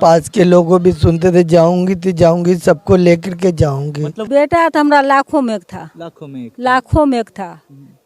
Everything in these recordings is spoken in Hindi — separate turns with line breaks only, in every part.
पास के लोगों भी सुनते थे, जाऊंगी तो जाऊंगी, सबको लेकर के जाऊंगी।
मतलब
बेटा तो हमरा लाखों में एक था,
लाखों में एक।
लाखों में एक था,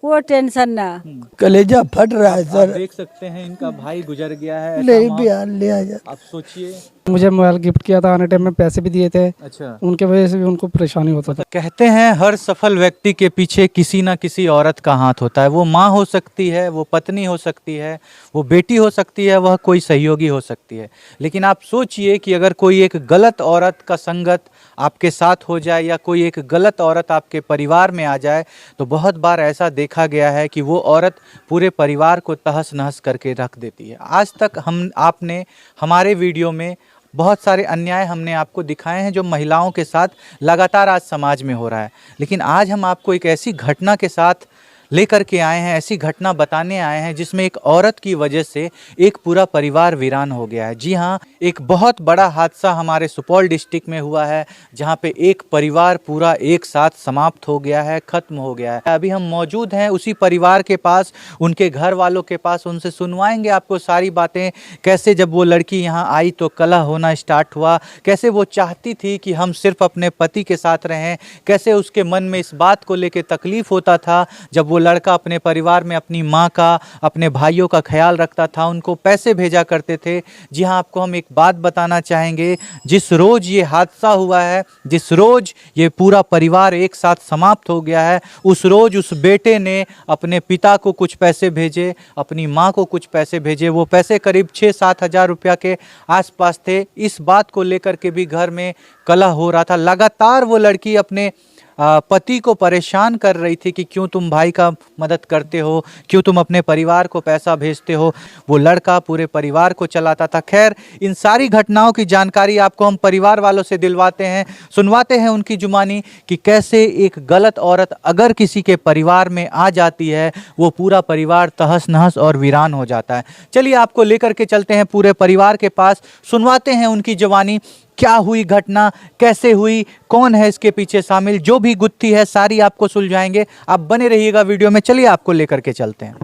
कोई टेंशन ना।
कलेजा फट रहा है
आप
सर।
देख सकते हैं इनका भाई गुजर गया है, ऐसा
नहीं
माहौल-
बयान लिया जाए।
आप सोचिए।
मुझे मोबाइल गिफ्ट किया था, आने टाइम में पैसे भी दिए थे,
अच्छा,
उनके वजह से भी उनको परेशानी होता था।
कहते हैं हर सफल व्यक्ति के पीछे किसी ना किसी औरत का हाथ होता है। वो माँ हो सकती है, वो पत्नी हो सकती है, वो बेटी हो सकती है, वह कोई सहयोगी हो सकती है। लेकिन आप सोचिए कि अगर कोई एक गलत औरत का संगत आपके साथ हो जाए या कोई एक गलत औरत आपके परिवार में आ जाए, तो बहुत बार ऐसा देखा गया है कि वो औरत पूरे परिवार को तहस नहस करके रख देती है। आज तक आपने हमारे वीडियो में बहुत सारे अन्याय हमने आपको दिखाए हैं जो महिलाओं के साथ लगातार आज समाज में हो रहा है। लेकिन आज हम आपको एक ऐसी घटना के साथ लेकर के आए हैं, ऐसी घटना बताने आए हैं जिसमें एक औरत की वजह से एक पूरा परिवार वीरान हो गया है। जी हाँ, एक बहुत बड़ा हादसा हमारे सुपौल डिस्ट्रिक्ट में हुआ है जहां पे एक परिवार पूरा एक साथ समाप्त हो गया है, खत्म हो गया है। अभी हम मौजूद हैं उसी परिवार के पास, उनके घर वालों के पास। उनसे सुनवाएंगे आपको सारी बातें, कैसे जब वो लड़की यहाँ आई तो कलह होना स्टार्ट हुआ, कैसे वो चाहती थी कि हम सिर्फ अपने पति के साथ रहें, कैसे उसके मन में इस बात को लेकर तकलीफ होता था जब वो लड़का अपने परिवार में अपनी माँ का, अपने भाइयों का ख्याल रखता था, उनको पैसे भेजा करते थे। जी हाँ, आपको हम एक बात बताना चाहेंगे, जिस रोज़ ये हादसा हुआ है, जिस रोज़ ये पूरा परिवार एक साथ समाप्त हो गया है, उस रोज़ उस बेटे ने अपने पिता को कुछ पैसे भेजे, अपनी माँ को कुछ पैसे भेजे। वो पैसे करीब 6-7 हज़ार रुपया के आसपास थे। इस बात को लेकर के भी घर में कलह हो रहा था। लगातार वो लड़की अपने पति को परेशान कर रही थी कि क्यों तुम भाई का मदद करते हो, क्यों तुम अपने परिवार को पैसा भेजते हो। वो लड़का पूरे परिवार को चलाता था। खैर, इन सारी घटनाओं की जानकारी आपको हम परिवार वालों से दिलवाते हैं, सुनवाते हैं उनकी जुबानी कि कैसे एक गलत औरत अगर किसी के परिवार में आ जाती है, वो पूरा परिवार तहस नहस और वीरान हो जाता है। चलिए आपको लेकर के चलते हैं पूरे परिवार के पास, सुनवाते हैं उनकी जुबानी, क्या हुई घटना, कैसे हुई, कौन है इसके पीछे शामिल, जो भी गुत्थी है सारी आपको सुलझाएंगे। आप बने रहिएगा वीडियो में। चलिए आपको लेकर के चलते हैं।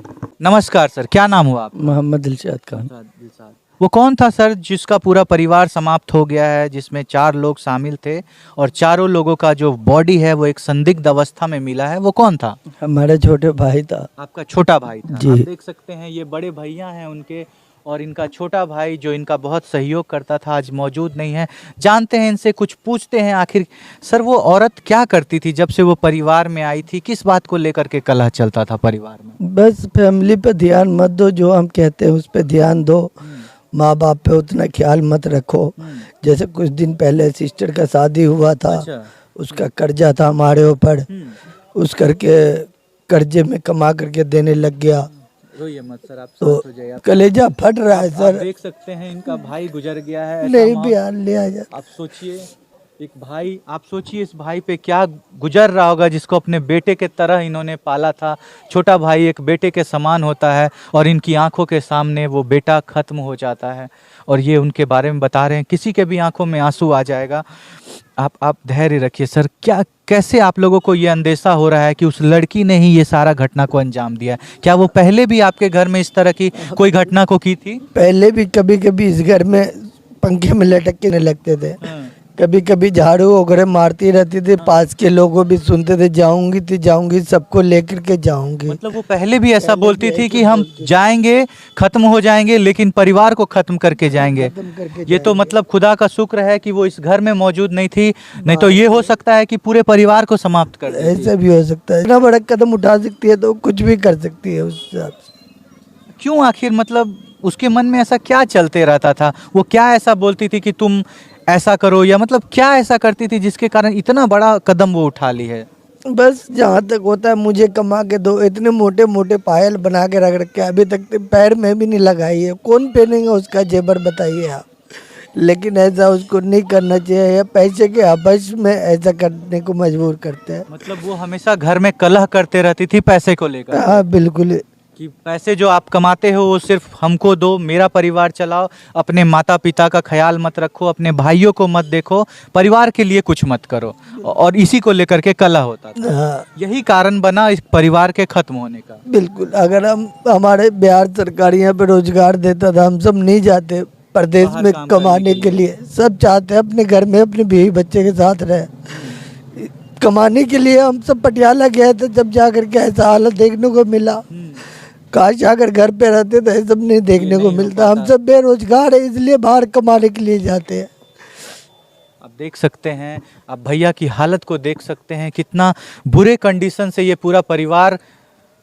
नमस्कार सर, क्या नाम हुआ आप?
मोहम्मद दिलशाद खान।
वो कौन था सर जिसका पूरा परिवार समाप्त हो गया है, जिसमें 4 लोग शामिल थे और चारों लोगों का जो बॉडी है वो एक संदिग्ध अवस्था में मिला है? वो कौन था?
हमारे छोटे भाई था।
आपका छोटा भाई था।
जी।
आप देख सकते हैं ये बड़े भैया हैं उनके, और इनका छोटा भाई जो इनका बहुत सहयोग करता था आज मौजूद नहीं है। जानते हैं इनसे, कुछ पूछते हैं। आखिर सर वो औरत क्या करती थी जब से वो परिवार में आई थी? किस बात को लेकर के कलह चलता था परिवार में?
बस फैमिली पे ध्यान मत दो, जो हम कहते हैं उस पे ध्यान दो, माँ बाप पे उतना ख्याल मत रखो। जैसे कुछ दिन पहले सिस्टर का शादी हुआ था।
अच्छा।
उसका कर्जा था हमारे ऊपर, उस करके कर्जे में कमा करके देने लग गया।
रोइए मत सर, आप
तो
शांत हो जाइए।
कलेजा फट रहा है
आप
सर।
देख सकते हैं इनका भाई गुजर गया है, ऐसा
नहीं
माहौल-
बयान लिया जाए।
आप सोचिए एक भाई, आप सोचिए इस भाई पे क्या गुजर रहा होगा जिसको अपने बेटे के तरह इन्होंने पाला था। छोटा भाई एक बेटे के समान होता है और इनकी आंखों के सामने वो बेटा खत्म हो जाता है और ये उनके बारे में बता रहे हैं। किसी के भी आंखों में आंसू आ जाएगा। आप धैर्य रखिए सर। क्या, कैसे आप लोगों को ये अंदेशा हो रहा है कि उस लड़की ने ही ये सारा घटना को अंजाम दिया? क्या वो पहले भी आपके घर में इस तरह की कोई घटना को की थी?
पहले भी कभी कभी इस घर में पंखे में लटक के लगते थे, कभी कभी झाड़ू वगैरह मारती रहती थी। पास के लोगों भी सुनते थे, जाऊंगी तो जाऊंगी, सबको लेकर के जाऊंगी।
मतलब वो पहले भी ऐसा बोलती थी कि हम जाएंगे, खत्म हो जाएंगे, लेकिन परिवार को खत्म करके जाएंगे। ये तो मतलब खुदा का शुक्र है कि वो इस घर में मौजूद नहीं थी, नहीं तो ये हो सकता है कि पूरे परिवार को समाप्त कर देती।
ऐसा भी हो सकता है। इतना बड़ा कदम उठा सकती है तो कुछ भी कर सकती है उस हिसाब से।
क्यों आखिर, मतलब उसके मन में ऐसा क्या चलते रहता था? वो क्या ऐसा बोलती थी कि तुम ऐसा करो, या मतलब क्या ऐसा करती थी जिसके कारण इतना बड़ा कदम वो उठा ली है?
बस जहाँ तक होता है मुझे कमा के दो। इतने मोटे मोटे पायल बना के रख रखे, अभी तक तो पैर में भी नहीं लगाई है। कौन पहनेगा उसका जेबर, बताइए आप। लेकिन ऐसा उसको नहीं करना चाहिए, या पैसे के हवस में ऐसा करने को मजबूर करते हैं।
मतलब वो हमेशा घर में कलह करते रहती थी पैसे को लेकर?
हाँ बिल्कुल।
कि पैसे जो आप कमाते हो वो सिर्फ हमको दो, मेरा परिवार चलाओ, अपने माता पिता का ख्याल मत रखो, अपने भाइयों को मत देखो, परिवार के लिए कुछ मत करो, और इसी को लेकर के कलह होता था।
हाँ
यही कारण बना इस परिवार के खत्म होने का।
बिल्कुल। अगर हम, हमारे बिहार सरकार यहाँ पे रोजगार देता था, हम सब नहीं जाते प्रदेश
बाहर
में
काम करने
कमाने
के
के लिए सब चाहते हैं अपने घर में अपने बीवी बच्चे के साथ रहे। कमाने के लिए हम सब पटियाला गए थे, जब जाकर के ऐसा हालत देखने को मिला। काश अगर घर पे रहते तो ये सब नहीं देखने को मिलता। हम सब बेरोजगार है, इसलिए बाहर कमाने के लिए जाते हैं।
आप देख सकते हैं, आप भैया की हालत को देख सकते हैं, कितना बुरे कंडीशन से ये पूरा परिवार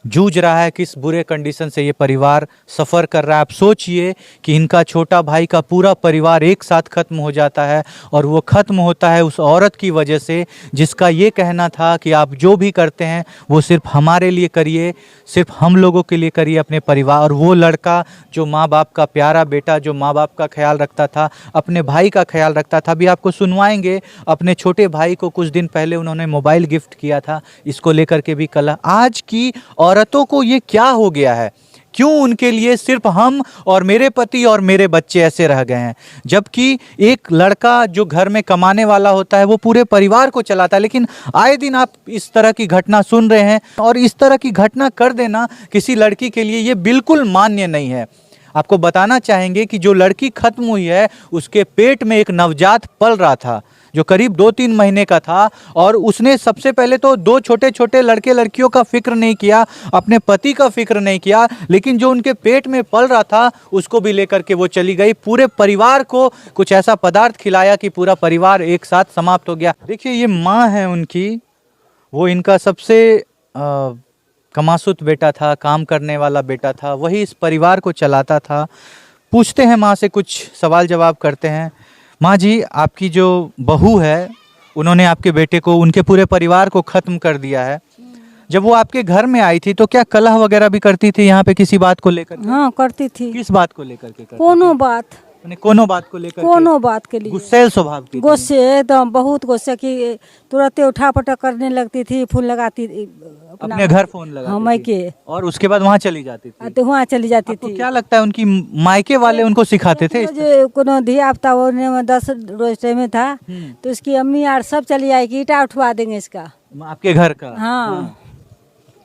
जूझ रहा है, किस बुरे कंडीशन से ये परिवार सफ़र कर रहा है। आप सोचिए कि इनका छोटा भाई का पूरा परिवार एक साथ ख़त्म हो जाता है, और वो ख़त्म होता है उस औरत की वजह से, जिसका ये कहना था कि आप जो भी करते हैं वो सिर्फ हमारे लिए करिए, सिर्फ हम लोगों के लिए करिए, अपने परिवार। और वो लड़का जो माँ बाप का प्यारा बेटा, जो माँ बाप का ख्याल रखता था, अपने भाई का ख्याल रखता था। अभी आपको सुनवाएंगे, अपने छोटे भाई को कुछ दिन पहले उन्होंने मोबाइल गिफ्ट किया था, इसको लेकर के भी कल। आज की औरतों को ये क्या हो गया है, क्यों उनके लिए सिर्फ हम और मेरे पति और मेरे बच्चे ऐसे रह गए हैं, जबकि एक लड़का जो घर में कमाने वाला होता है वो पूरे परिवार को चलाता है। लेकिन आए दिन आप इस तरह की घटना सुन रहे हैं, और इस तरह की घटना कर देना किसी लड़की के लिए ये बिल्कुल मान्य नहीं है। आपको बताना चाहेंगे कि जो लड़की खत्म हुई है उसके पेट में एक नवजात पल रहा था, जो करीब 2-3 महीने का था, और उसने सबसे पहले तो 2 छोटे छोटे लड़के लड़कियों का फिक्र नहीं किया, अपने पति का फिक्र नहीं किया, लेकिन जो उनके पेट में पल रहा था उसको भी लेकर के वो चली गई। पूरे परिवार को कुछ ऐसा पदार्थ खिलाया कि पूरा परिवार एक साथ समाप्त हो गया। देखिए, ये माँ है उनकी, वो इनका सबसे कमासुत बेटा था, काम करने वाला बेटा था, वही इस परिवार को चलाता था। पूछते हैं माँ से, कुछ सवाल जवाब करते हैं। माँ जी, आपकी जो बहू है उन्होंने आपके बेटे को, उनके पूरे परिवार को ख़त्म कर दिया है। जब वो आपके घर में आई थी तो क्या कलह वगैरह भी करती थी यहाँ पे किसी बात को लेकर के?
हाँ करती थी।
किस बात को लेकर के करती
कोनो बात,
थी? कोनो बात को लेकर
कोनो बात के लिए
गुस्सैल स्वभाव की थी?
गुस्से, एकदम बहुत गुस्से की, तुरंत उठा पटक करने लगती थी, फूल लगाती
अपने घर फोन लगा?
हाँ, मायके।
और उसके बाद वहाँ चली जाती थी?
तो वहाँ चली जाती
आपको
थी।
क्या लगता है उनकी मायके वाले उनको सिखाते थे?
जो कोनो धिया पुता होने में 10 रोज में था, तो उसकी अम्मी यार सब चली आई कि ईटा उठवा देंगे इसका,
आपके घर का?
हाँ।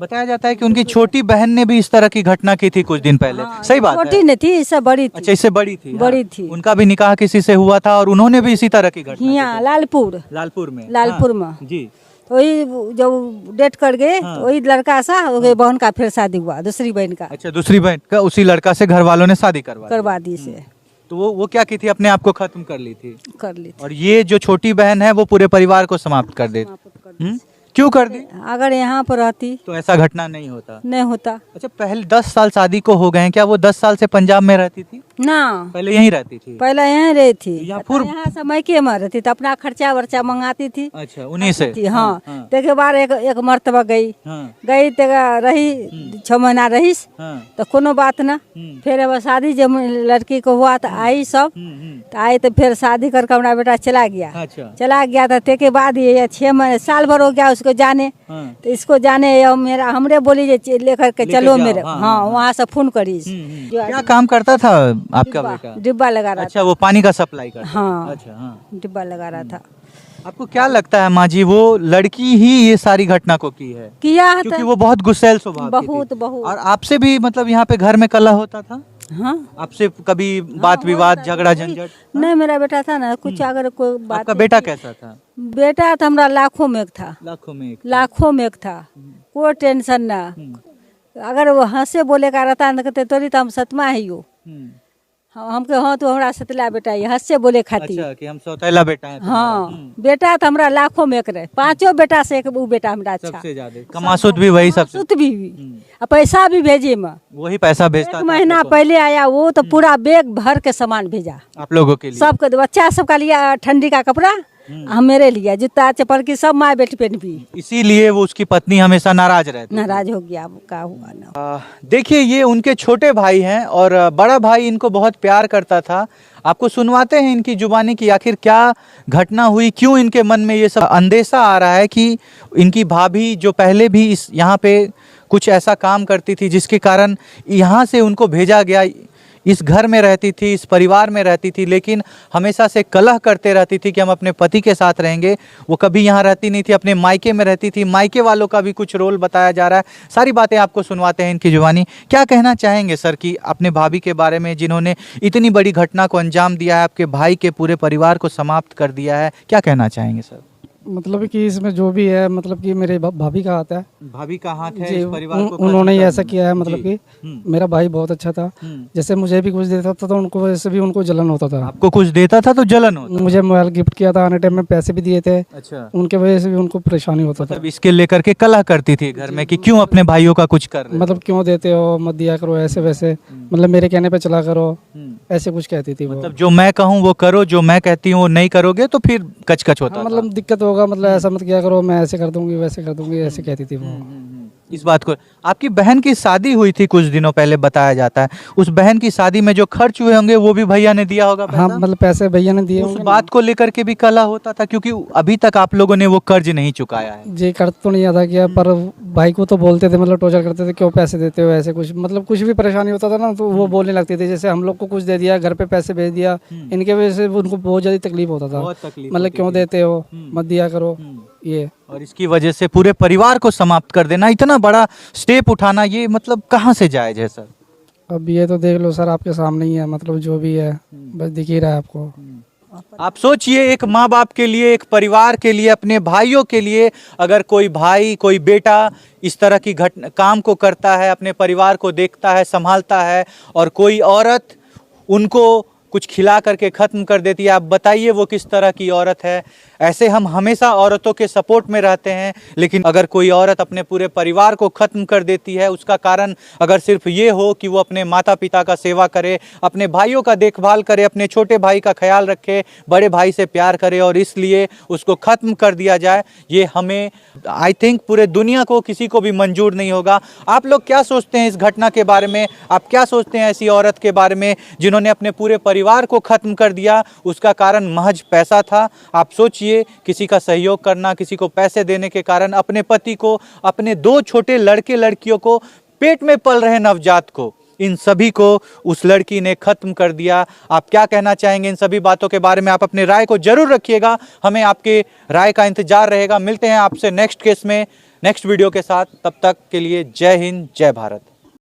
बताया जाता है कि उनकी छोटी बहन ने भी इस तरह की घटना की थी कुछ दिन पहले। सही बात
छोटी
है?
नहीं थी, इससे बड़ी थी।
अच्छा, इससे बड़ी थी?
बड़ी
हाँ।
थी।
उनका भी निकाह किसी से हुआ था और उन्होंने भी इसी तरह की घटना
यहाँ लालपुर
लालपुर में?
लालपुर में
हाँ, जी।
तो वही जब डेट कर गए तो वही लड़का सा बहन का फिर शादी हुआ, दूसरी बहन का
अच्छा, दूसरी बहन का उसी लड़का से घर वालों ने शादी करवा
दी से
तो वो क्या की थी, अपने आप को खत्म कर ली थी?
कर ली थी।
और ये जो छोटी बहन है वो पूरे परिवार को समाप्त कर देती। क्यों कर दी?
अगर यहाँ पर रहती
तो ऐसा घटना नहीं होता?
नहीं होता
अच्छा, पहले 10 साल शादी को हो गए हैं, क्या वो 10 साल से पंजाब में रहती थी?
ना,
पहले यहीं रहती थी?
पहले यहाँ रही थी,
यहाँ
से मायके में रहती थी, अपना खर्चा वर्चा मंगाती थी।
अच्छा, उन्हीं से?
हाँ। तेके बाद एक मर्तबा गई, तेगा रही 6 महीना रही, तो कोनो बात ना। फिर अब शादी जब लड़की को हुआ तो आई सब, तो आई तो फिर शादी करके हमारा बेटा चला गया।
अच्छा।
चला गया तो तेके बाद ये 6 महीने साल भर हो गया उसको जाने। तो इसको जाने मेरा हमरे बोली जे लेकर के चलो मेरे, हाँ वहाँ से फोन करी।
क्या काम करता था आपका बेटा?
डिब्बा लगा रहा
अच्छा, वो पानी का सप्लाई करता?
हाँ।
अच्छा, हाँ।
डिब्बा लगा रहा था।
आपको क्या लगता है माँ जी, वो लड़की ही ये सारी घटना को की है?
किया
क्योंकि वो बहुत गुस्सैल स्वभाव की थी।
बहुत।
और आपसे भी मतलब यहाँ पे घर में कलह होता था?
हाँ।
आपसे कभी बात विवाद, झगड़ा झंझट?
नहीं, मेरा बेटा था ना, कुछ अगर कोई बात।
आपका बेटा कैसा था?
बेटा तो हमारा लाखों में एक था। लाखों में एक था, कोई टेंशन ना। अगर वो हंसे बोले का रहता ना कहते तोरी तो हम सतमा ही हो। हमके हाँ तो हमारा सतला बेटा ये हंसे बोले खाती।
अच्छा, कि हम सौतेला बेटा है?
हाँ, बेटा तो हमारा लाखों में एक रहे, 5 बेटा से एक वो बेटा हमारा अच्छा।
सबसे ज्यादा कमासुत भी वही, सबसे
सुत भी पैसा भी भेजे में
वही पैसा भेजता।
1 महीना पहले आया वो तो पूरा बैग भर के सामान भेजा
आप लोगों के लिए?
सबके, बच्चा सबका लिया ठंडी का कपड़ा, हम मेरे लिया जूता चप्पल की, सब माँ बेटी पहन भी।
इसीलिए वो उसकी पत्नी हमेशा नाराज रहती?
नाराज हो गया, क्या हुआ ना।
देखिए, ये उनके छोटे भाई हैं और बड़ा भाई इनको बहुत प्यार करता था। आपको सुनवाते हैं इनकी जुबानी की आखिर क्या घटना हुई, क्यों इनके मन में ये सब अंदेशा आ रहा है कि इनकी भाभी जो पहले भी इस यहाँ पे कुछ ऐसा काम करती थी जिसके कारण यहाँ से उनको भेजा गया। इस घर में रहती थी, इस परिवार में रहती थी, लेकिन हमेशा से कलह करते रहती थी कि हम अपने पति के साथ रहेंगे। वो कभी यहाँ रहती नहीं थी, अपने मायके में रहती थी। मायके वालों का भी कुछ रोल बताया जा रहा है। सारी बातें आपको सुनवाते हैं इनकी जुबानी। क्या कहना चाहेंगे सर कि अपने भाभी के बारे में, जिन्होंने इतनी बड़ी घटना को अंजाम दिया है, आपके भाई के पूरे परिवार को समाप्त कर दिया है, क्या कहना चाहेंगे सर?
मतलब कि इसमें जो भी है, मतलब कि मेरे भाभी का हाथ है।
भाभी का हाथ है
जी,
इस परिवार को
उन्होंने ही
खत्म
ऐसा
करने
किया है।
में।
मतलब
जी।
कि मेरा भाई बहुत अच्छा था। जैसे मुझे भी कुछ देता था तो उनको वैसे भी उनको जलन होता था।
आपको कुछ देता था तो जलन होता?
मुझे मोबाइल गिफ्ट किया था, आने टाइम में पैसे भी दिए थे।
अच्छा,
उनके वजह से भी उनको परेशानी होता था।
मतलब इसके लेकर के कलह करती थी घर में कि क्यों अपने भाइयों का कुछ कर रहे हो?
मतलब क्यों देते हो, मत दिया करो, ऐसे वैसे, मतलब मेरे कहने पे चला करो, ऐसे कुछ कहती थी वो।
मतलब जो मैं कहूँ वो करो, जो मैं कहती हूँ वो नहीं करोगे तो फिर कचकच होता
हाँ,
था।
मतलब दिक्कत होगा, मतलब ऐसा मत किया करो, मैं ऐसे कर दूंगी, वैसे कर दूंगी, ऐसे कहती थी वो।
इस बात को, आपकी बहन की शादी हुई थी कुछ दिनों पहले, बताया जाता है। उस बहन की शादी में जो खर्च हुए होंगे वो भी भैया ने दिया होगा
हाँ,
पैसा?
मतलब पैसे भैया ने दिए
उस
होंगे ना।
बात को लेकर के भी कलह होता था क्योंकि अभी तक आप लोगों ने वो कर्ज नहीं चुकाया है।
जी, कर तो नहीं अदा किया, पर भाई को तो बोलते थे, मतलब टॉर्चर करते थे, क्यों पैसे देते हो, ऐसे कुछ, मतलब कुछ भी परेशानी होता था ना तो वो बोलने लगते थे। जैसे हम लोग को कुछ दे दिया, घर पे पैसे भेज दिया, इनके वजह से उनको बहुत ज़्यादा तकलीफ होता था।
बहुत तकलीफ
मतलब
होती
क्यों
थी।
देते हो, मत दिया करो, ये।
और इसकी वजह से पूरे परिवार को समाप्त कर देना, इतना बड़ा स्टेप उठाना, ये मतलब कहाँ से जायज है सर?
अब ये तो देख लो सर, आपके सामने ही है, मतलब जो भी है बस दिख ही रहा है आपको।
आप सोचिए, एक माँ बाप के लिए, एक परिवार के लिए, अपने भाइयों के लिए अगर कोई भाई, कोई बेटा इस तरह की काम को करता है, अपने परिवार को देखता है, संभालता है, और कोई औरत उनको कुछ खिला करके ख़त्म कर देती है, आप बताइए वो किस तरह की औरत है। ऐसे हम हमेशा औरतों के सपोर्ट में रहते हैं, लेकिन अगर कोई औरत अपने पूरे परिवार को ख़त्म कर देती है, उसका कारण अगर सिर्फ ये हो कि वो अपने माता पिता का सेवा करे, अपने भाइयों का देखभाल करे, अपने छोटे भाई का ख्याल रखे, बड़े भाई से प्यार करे, और इसलिए उसको ख़त्म कर दिया जाए, ये हमें, आई थिंक पूरे दुनिया को, किसी को भी मंजूर नहीं होगा। आप लोग क्या सोचते हैं इस घटना के बारे में? आप क्या सोचते हैं ऐसी औरत के बारे में जिन्होंने अपने पूरे परिवार को ख़त्म कर दिया? उसका कारण महज पैसा था। आप सोचिए, किसी का सहयोग करना, किसी को पैसे देने के कारण अपने पति को, अपने 2 छोटे लड़के लड़कियों को, पेट में पल रहे नवजात को, इन सभी को उस लड़की ने खत्म कर दिया। आप क्या कहना चाहेंगे इन सभी बातों के बारे में? आप अपने राय को जरूर रखिएगा, हमें आपके राय का इंतजार रहेगा। मिलते हैं आपसे नेक्स्ट केस में, नेक्स्ट वीडियो के साथ। तब तक के लिए जय हिंद, जय भारत।